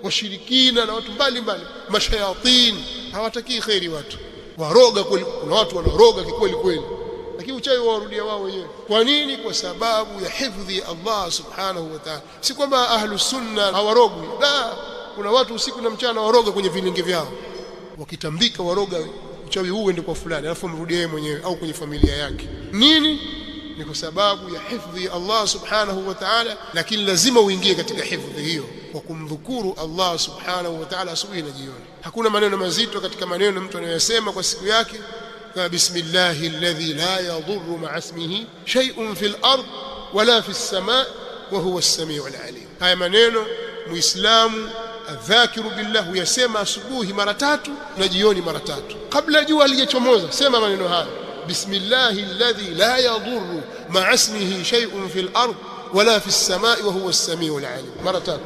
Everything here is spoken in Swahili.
washirikina na watu mbalimbali, mashayatin, hawataki khairi watu, waroga kweli. Kuna watu wanaroga kweli kweli, lakini uchawi warudia wao wenyewe. Kwa nini? Kwa sababu ya hifadhi Allah subhanahu wa ta'ala. Si kwamba ahlus sunna hawarogwi, la, kuna watu usiku na mchana waroga kwenye vilinge vyao, wakitambika waroga uchawi huu uende kwa fulani, alafu mrudie yeye mwenyewe au kwenye familia yake. Nini? Ni kwa sababu ya hifadhi Allah subhanahu wa ta'ala. Lakini lazima uingie katika hifadhi hiyo kwa kumdhukuru Allah subhanahu wa ta'ala asubuhi na jioni. Hakuna maneno mazito katika maneno mtu anayosema kwa siku yake kama bismillahi alladhi la yadhurru ma'a ismihi shay'un fil ard wala fis samaa wa huwa as-sami'ul 'alim. Haya maneno muislamu adhakiru billah huyasema asubuhi mara 3 na jioni mara 3, kabla jua halijachomoza. Sema maneno haya, bismillahi alladhi la yadhurru ma'a ismihi shay'un fil ard wala fis samaa wa huwa as-sami'ul 'alim, mara 3.